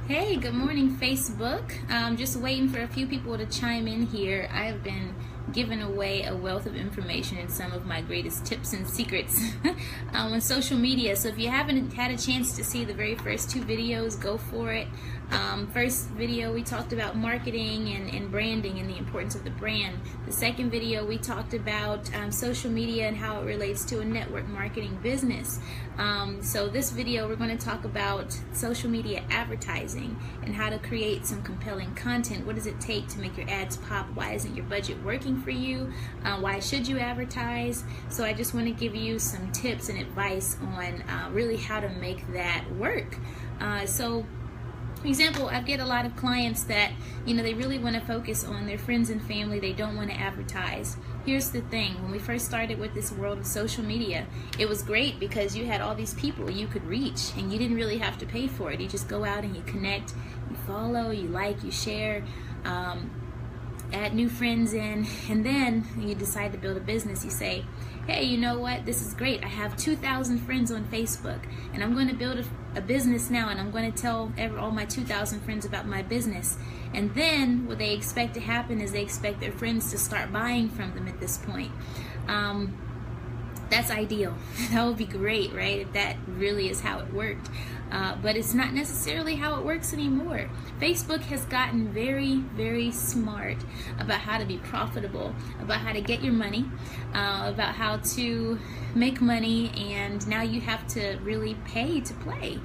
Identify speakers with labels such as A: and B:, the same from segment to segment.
A: Hey, good morning, Facebook. Just waiting for a few people to chime in here. I have been giving away a wealth of information and some of my greatest tips and secrets on social media. So if you haven't had a chance to see the very first two videos, go for it. First video, we talked about marketing and branding and the importance of the brand. The second video, we talked about social media and how it relates to a network marketing business. So this video, we're going to talk about social media advertising and how to create some compelling content. What does it take to make your ads pop? Why isn't your budget working for you? Why should you advertise? So I just want to give you some tips and advice on really how to make that work. For example, I get a lot of clients that, they really want to focus on their friends and family. They don't want to advertise. Here's the thing. When we first started with this world of social media, it was great because you had all these people you could reach and you didn't really have to pay for it. You just go out and you connect, you follow, you like, you share, add new friends in, and then you decide to build a business. You say, hey, you know what, this is great. I have 2,000 friends on Facebook and I'm going to build a business now, and I'm going to tell all my 2,000 friends about my business. And then what they expect to happen is they expect their friends to start buying from them at this point. That's ideal. That would be great, right? If that really is how it worked. But it's not necessarily how it works anymore. Facebook has gotten very, very smart about how to be profitable, about how to get your money, about how to make money, and now you have to really pay to play.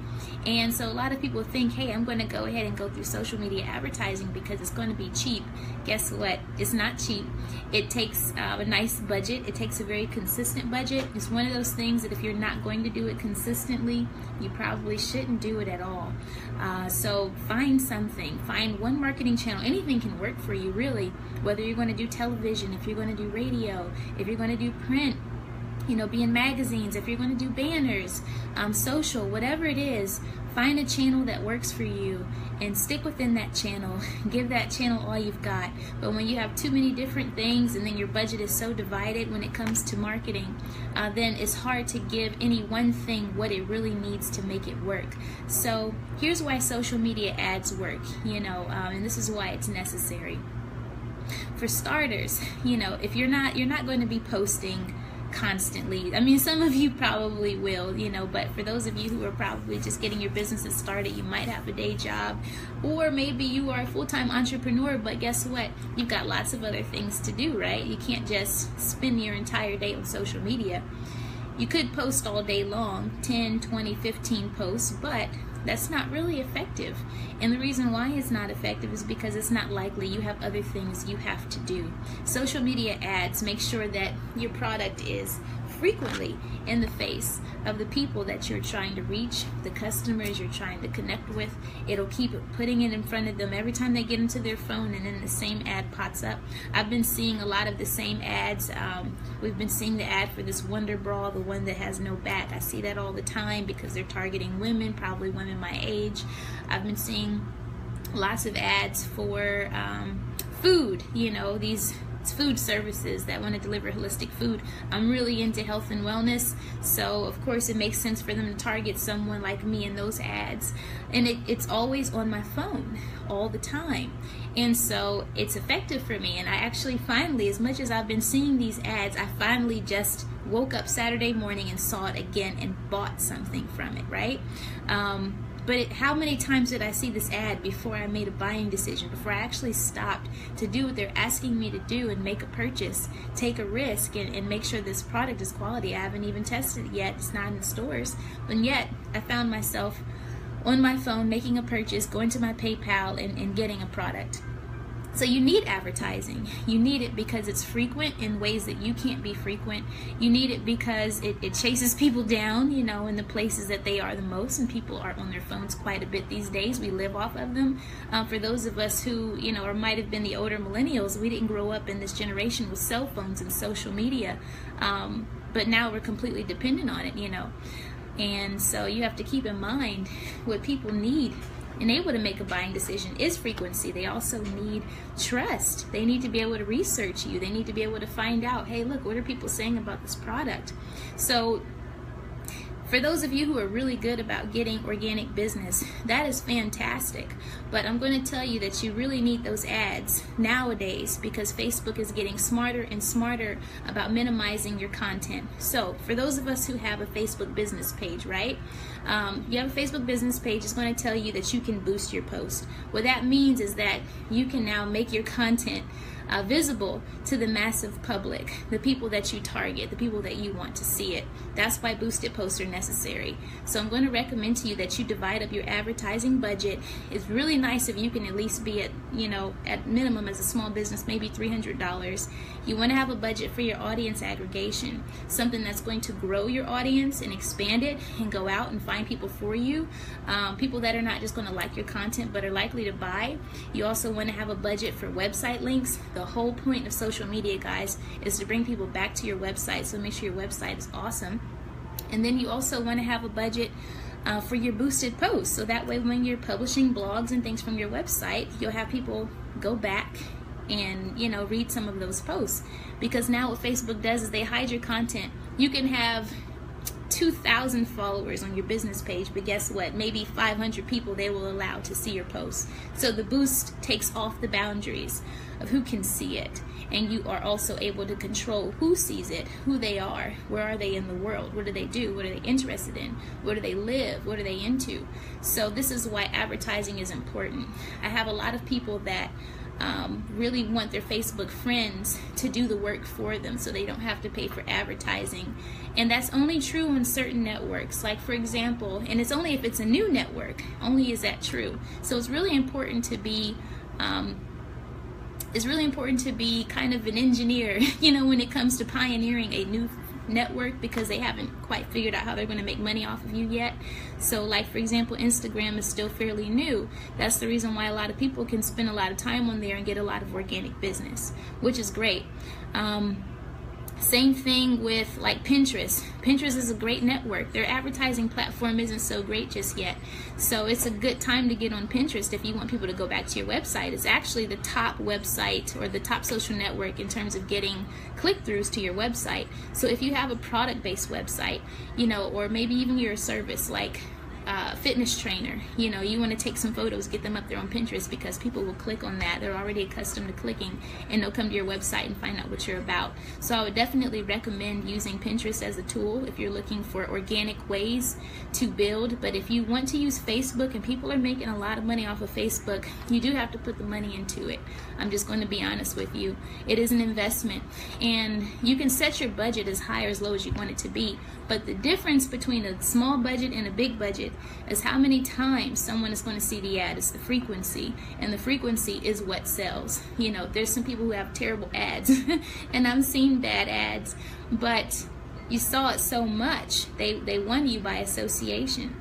A: And so a lot of people think, hey, I'm going to go ahead and go through social media advertising because it's going to be cheap. Guess what? It's not cheap. It takes a nice budget. It takes a very consistent budget. It's one of those things that if you're not going to do it consistently, you probably shouldn't do it at all. So find something. Find one marketing channel. Anything can work for you, really. Whether you're going to do television, if you're going to do radio, if you're going to do print, be in magazines, if you're going to do banners, social, whatever it is, find a channel that works for you and stick within that channel. Give that channel all you've got. But when you have too many different things and then your budget is so divided when it comes to marketing, then it's hard to give any one thing what it really needs to make it work. So here's why social media ads work, and this is why it's necessary. For starters, if you're not going to be posting constantly. I mean, some of you probably will, but for those of you who are probably just getting your businesses started, you might have a day job, or maybe you are a full-time entrepreneur, but guess what? You've got lots of other things to do, right? You can't just spend your entire day on social media. You could post all day long, 10, 20, 15 posts, but that's not really effective. And the reason why it's not effective is because it's not likely. You have other things you have to do. Social media ads make sure that your product is frequently in the face of the people that you're trying to reach, the customers you're trying to connect with. It'll keep putting it in front of them every time they get into their phone, and then the same ad pops up. I've been seeing a lot of the same ads. We've been seeing the ad for this Wonder Bra, the one that has no back. I see that all the time because they're targeting women, probably women my age. I've been seeing lots of ads for food, these food services that want to deliver holistic food. I'm really into health and wellness, so of course it makes sense for them to target someone like me in those ads. And it's always on my phone all the time, and so it's effective for me. And I actually finally, as much as I've been seeing these ads, I finally just woke up Saturday morning and saw it again and bought something from it, right? But how many times did I see this ad before I made a buying decision, before I actually stopped to do what they're asking me to do and make a purchase, take a risk, and make sure this product is quality? I haven't even tested it yet. It's not in the stores. But yet, I found myself on my phone making a purchase, going to my PayPal, and getting a product. So you need advertising. You need it because it's frequent in ways that you can't be frequent. You need it because it chases people down, in the places that they are the most, and people are on their phones quite a bit these days. We live off of them. For those of us who, or might have been the older millennials, we didn't grow up in this generation with cell phones and social media, but now we're completely dependent on it, And so you have to keep in mind what people need and able to make a buying decision is frequency. They also need trust. They need to be able to research you. They need to be able to find out, hey, look, what are people saying about this product? So For those of you who are really good about getting organic business, that is fantastic. But I'm going to tell you that you really need those ads nowadays, because Facebook is getting smarter and smarter about minimizing your content. So for those of us who have a Facebook business page, right? You have a Facebook business page, it's going to tell you that you can boost your post. What that means is that you can now make your content visible to the massive public, the people that you target, the people that you want to see it. That's why boosted posts are necessary. So I'm going to recommend to you that you divide up your advertising budget. It's really nice if you can at least be at, at minimum as a small business, maybe $300. You want to have a budget for your audience aggregation, something that's going to grow your audience and expand it and go out and find people for you, people that are not just going to like your content but are likely to buy. You also want to have a budget for website links. The whole point of social media, guys, is to bring people back to your website, so make sure your website is awesome. And then you also want to have a budget for your boosted posts, so that way when you're publishing blogs and things from your website, you'll have people go back and read some of those posts. Because now what Facebook does is they hide your content. You can have 2,000 followers on your business page, but guess what? Maybe 500 people they will allow to see your posts. So the boost takes off the boundaries of who can see it, and you are also able to control who sees it, who they are, where are they in the world, what do they do, what are they interested in, where do they live, what are they into. So this is why advertising is important. I have a lot of people that really want their Facebook friends to do the work for them, so they don't have to pay for advertising. And that's only true on certain networks. Like, for example, and it's only if it's a new network, only is that true. So it's really important to be kind of an engineer, when it comes to pioneering a new network, because they haven't quite figured out how they're going to make money off of you yet. So like, for example, Instagram is still fairly new. That's the reason why a lot of people can spend a lot of time on there and get a lot of organic business, which is great. Same thing with like Pinterest. Pinterest is a great network. Their advertising platform isn't so great just yet. So it's a good time to get on Pinterest if you want people to go back to your website. It's actually the top website or the top social network in terms of getting click-throughs to your website. So if you have a product-based website, or maybe even you're a service like fitness trainer, you want to take some photos, get them up there on Pinterest, because people will click on that. They're already accustomed to clicking, and they'll come to your website and find out what you're about. So I would definitely recommend using Pinterest as a tool if you're looking for organic ways to build. But if you want to use Facebook, and people are making a lot of money off of Facebook, you do have to put the money into it. I'm just going to be honest with you. It is an investment, and you can set your budget as high or as low as you want it to be. But the difference between a small budget and a big budget is how many times someone is going to see the ad. It's the frequency, and the frequency is what sells. There's some people who have terrible ads and I've seen bad ads, but you saw it so much, they won you by association.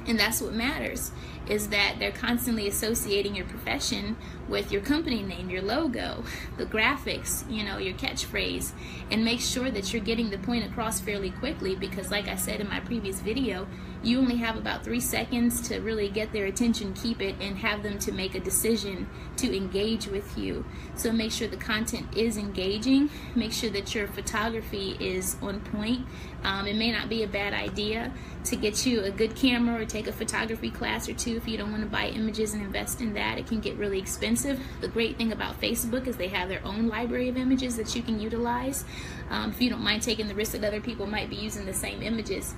A: And that's what matters, is that they're constantly associating your profession with your company name, your logo, the graphics, your catchphrase, and make sure that you're getting the point across fairly quickly, because like I said in my previous video, you only have about 3 seconds to really get their attention, keep it, and have them to make a decision to engage with you. So make sure the content is engaging. Make sure that your photography is on point. It may not be a bad idea to get you a good camera or take a photography class or two if you don't want to buy images and invest in that. It can get really expensive. The great thing about Facebook is they have their own library of images that you can utilize if you don't mind taking the risk that other people might be using the same images.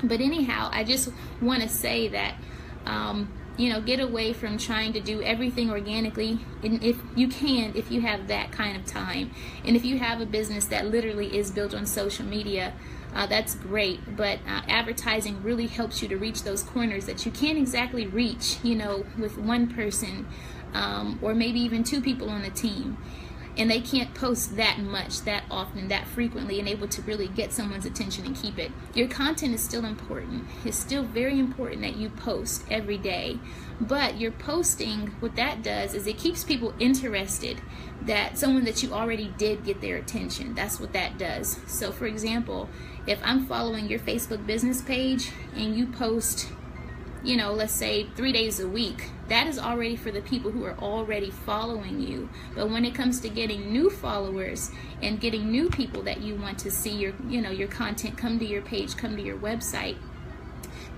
A: But anyhow, I just want to say that get away from trying to do everything organically, and if you have that kind of time, and if you have a business that literally is built on social media, that's great. But advertising really helps you to reach those corners that you can't exactly reach, with one person or maybe even 2 people on a team. And they can't post that much, that often, that frequently, and able to really get someone's attention and keep it. Your content is still important. It's still very important that you post every day. But your posting, what that does is it keeps people interested, that someone that you already did get their attention. That's what that does. So for example, if I'm following your Facebook business page and you post let's say 3 days a week, that is already for the people who are already following you. But when it comes to getting new followers and getting new people that you want to see your content come to your page, come to your website,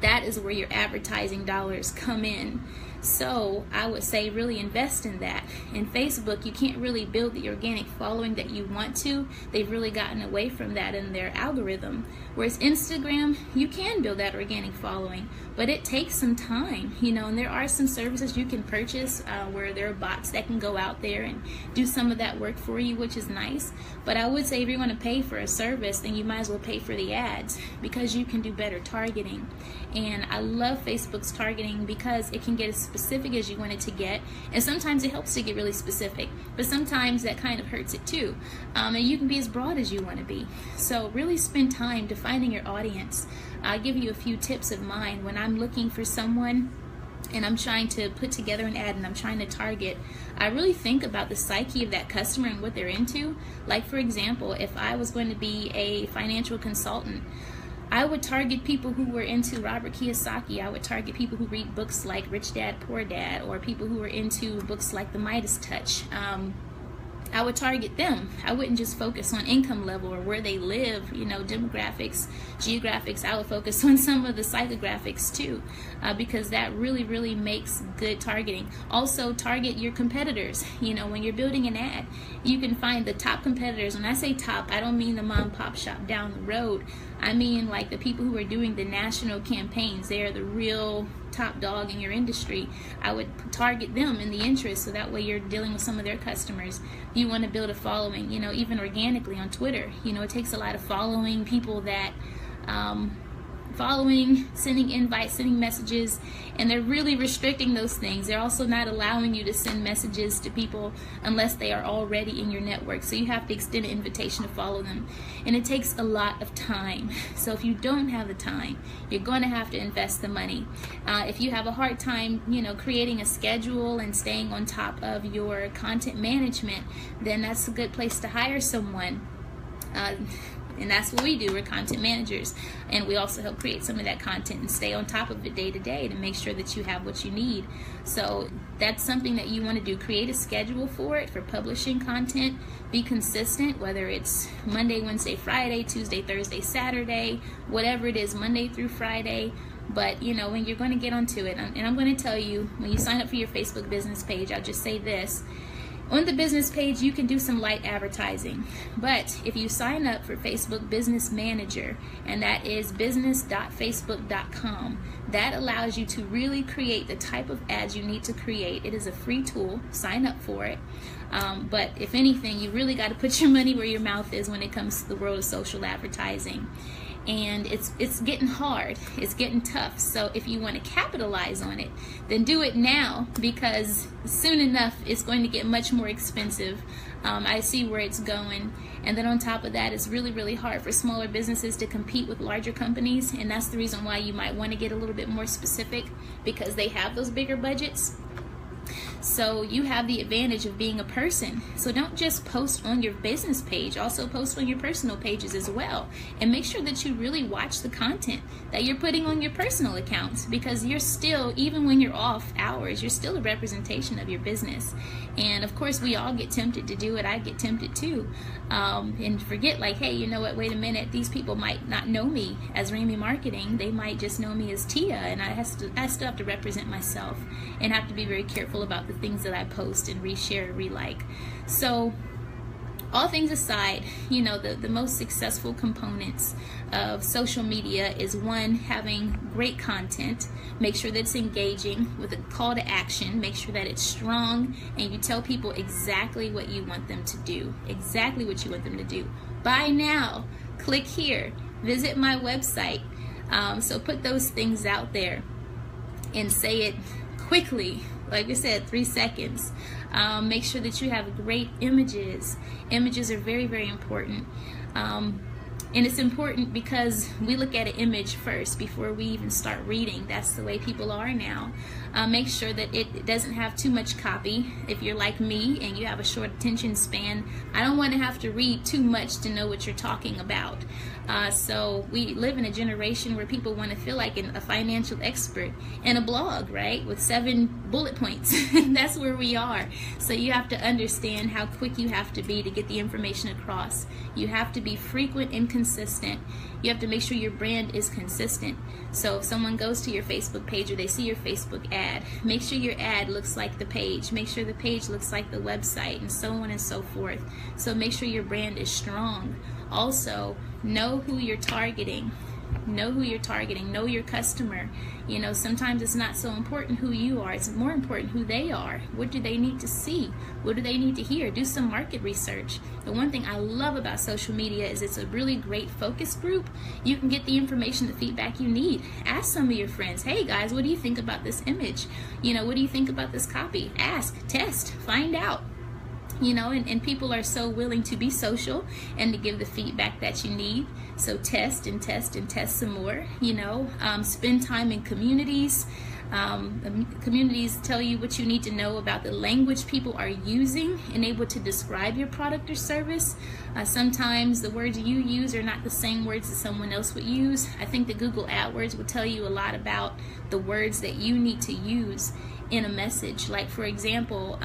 A: that is where your advertising dollars come in. So I would say really invest in that. In Facebook, you can't really build the organic following that you want to. They've really gotten away from that in their algorithm. Whereas Instagram, you can build that organic following, but it takes some time, and there are some services you can purchase where there are bots that can go out there and do some of that work for you, which is nice. But I would say if you're going to pay for a service, then you might as well pay for the ads, because you can do better targeting. And I love Facebook's targeting because it can get as specific as you want it to get, and sometimes it helps to get really specific, but sometimes that kind of hurts it too. And you can be as broad as you want to be. So really spend time defining your audience. I'll give you a few tips of mine when I'm looking for someone and I'm trying to put together an ad and I'm trying to target. I really think about the psyche of that customer and what they're into. Like, for example, if I was going to be a financial consultant, I would target people who were into Robert Kiyosaki. I would target people who read books like Rich Dad, Poor Dad, or people who are into books like The Midas Touch. I would target them. I wouldn't just focus on income level or where they live, demographics, geographics. I would focus on some of the psychographics too, because that really makes good targeting. Also, target your competitors. When you're building an ad, you can find the top competitors. When I say top, I don't mean the mom and pop shop down the road. I mean like the people who are doing the national campaigns. They are the real top dog in your industry. I would target them in the interest, so that way you're dealing with some of their customers. You want to build a following, even organically on Twitter. It takes a lot of following people that sending invites, sending messages, and they're really restricting those things. They're also not allowing you to send messages to people unless they are already in your network. So you have to extend an invitation to follow them, and it takes a lot of time. So if you don't have the time, you're going to have to invest the money. If you have a hard time, creating a schedule and staying on top of your content management, then that's a good place to hire someone. And that's what we do. We're content managers, and we also help create some of that content and stay on top of it day to day to make sure that you have what you need. So that's something that you want to do. Create a schedule for it, for publishing content. Be consistent, whether it's Monday, Wednesday, Friday, Tuesday, Thursday, Saturday, whatever it is, Monday through Friday. But when you're going to get onto it, and I'm going to tell you, when you sign up for your Facebook business page, I'll just say this. On the business page, you can do some light advertising, but if you sign up for Facebook Business Manager, and that is business.facebook.com, that allows you to really create the type of ads you need to create. It is a free tool. Sign up for it. But if anything, you really got to put your money where your mouth is when it comes to the world of social advertising. And it's getting hard, it's getting tough. So if you want to capitalize on it, then do it now, because soon enough it's going to get much more expensive. I see where it's going. And then on top of that, it's really hard for smaller businesses to compete with larger companies, and that's the reason why you might want to get a little bit more specific, because they have those bigger budgets. So you have the advantage of being a person. So don't just post on your business page, also post on your personal pages as well. And make sure that you really watch the content that you're putting on your personal accounts, because you're still, even when you're off hours, you're still a representation of your business. And of course, we all get tempted to do it. I get tempted too. And forget, like, hey, you know what, wait a minute, these people might not know me as Remy Marketing. They might just know me as Tia, and I still have to represent myself and have to be very careful about the things that I post and reshare and re-like. So all things aside, the most successful components of social media is, one, having great content. Make sure that it's engaging with a call to action. Make sure that it's strong and you tell people exactly what you want them to do. Exactly what you want them to do. Buy now. Click here. Visit my website. So put those things out there and say it quickly. Like I said, 3 seconds. Make sure that you have great images. Images are very important. And it's important because we look at an image first before we even start reading. That's the way people are now. Make sure that it doesn't have too much copy. If you're like me and you have a short attention span, I don't want to have to read too much to know what you're talking about. So we live in a generation where people want to feel like a financial expert in a blog, right? With 7 bullet points. That's where we are. So you have to understand how quick you have to be to get the information across. You have to be frequent and consistent. You have to make sure your brand is consistent. So if someone goes to your Facebook page or they see your Facebook ad, make sure your ad looks like the page. Make sure the page looks like the website, and so on and so forth. So make sure your brand is strong. Also, know who you're targeting. Know who you're targeting. Know your customer. You know, sometimes it's not so important who you are. It's more important who they are. What do they need to see? What do they need to hear? Do some market research. The one thing I love about social media is it's a really great focus group. You can get the information, the feedback you need. Ask some of your friends, hey guys, what do you think about this image? You know, what do you think about this copy? Ask, test, find out. You know, and people are so willing to be social and to give the feedback that you need. So test and test and test some more. You know, spend time in communities. Communities tell you what you need to know about the language people are using and able to describe your product or service. Sometimes the words you use are not the same words that someone else would use. I think the Google AdWords will tell you a lot about the words that you need to use in a message. Like, for example,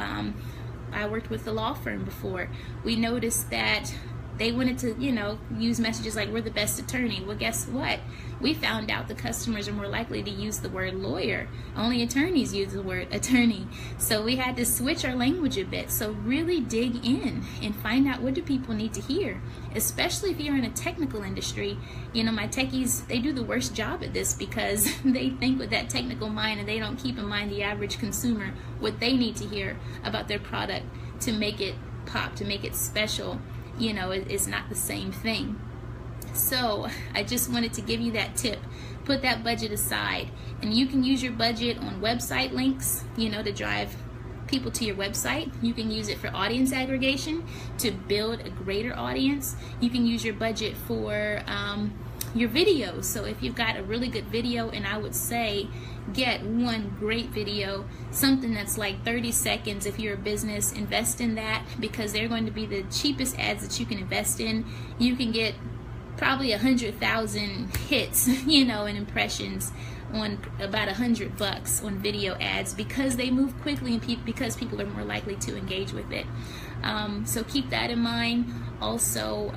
A: I worked with a law firm before. We noticed that they wanted to, you know, use messages like, we're the best attorney. Well, guess what? We found out the customers are more likely to use the word lawyer. Only attorneys use the word attorney. So we had to switch our language a bit. So really dig in and find out, what do people need to hear? Especially if you're in a technical industry. You know, my techies, they do the worst job at this because they think with that technical mind and they don't keep in mind the average consumer, what they need to hear about their product to make it pop, to make it special. You know, it's not the same thing. So I just wanted to give you that tip. Put that budget aside, and you can use your budget on website links, you know, to drive people to your website. You can use it for audience aggregation to build a greater audience. You can use your budget for your videos. So if you've got a really good video, and I would say get one great video, something that's like 30 seconds. If you're a business, invest in that, because they're going to be the cheapest ads that you can invest in. You can get probably 100,000 hits, you know, and impressions on about $100 on video ads, because they move quickly and because people are more likely to engage with it. So keep that in mind. Also,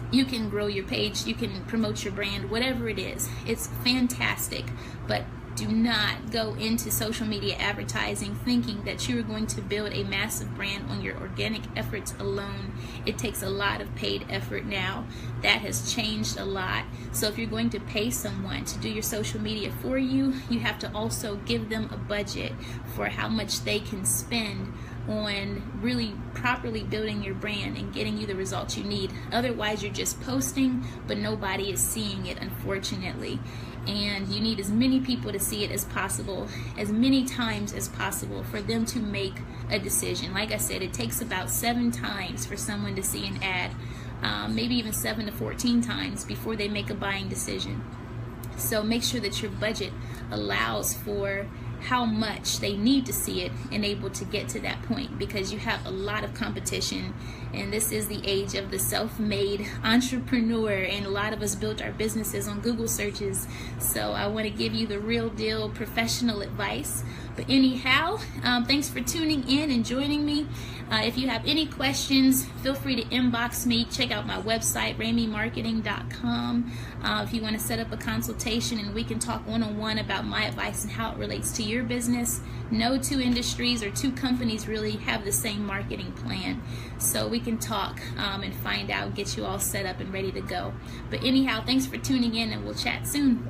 A: you can grow your page, you can promote your brand, whatever it is. It's fantastic, but do not go into social media advertising thinking that you are going to build a massive brand on your organic efforts alone. It takes a lot of paid effort now. That has changed a lot. So if you're going to pay someone to do your social media for you, you have to also give them a budget for how much they can spend on really properly building your brand and getting you the results you need. Otherwise, you're just posting, but nobody is seeing it, unfortunately. And you need as many people to see it as possible, as many times as possible, for them to make a decision. Like I said, it takes about 7 times for someone to see an ad, maybe even 7 to 14 times before they make a buying decision. So make sure that your budget allows for how much they need to see it and able to get to that point, because you have a lot of competition, and this is the age of the self-made entrepreneur, and a lot of us built our businesses on Google searches. So I want to give you the real deal professional advice. But anyhow, thanks for tuning in and joining me. If you have any questions, feel free to inbox me. Check out my website, RameyMarketing.com. If you want to set up a consultation and we can talk one-on-one about my advice and how it relates to your business. No 2 industries or 2 companies really have the same marketing plan. So we can talk and find out, get you all set up and ready to go. But anyhow, thanks for tuning in, and we'll chat soon.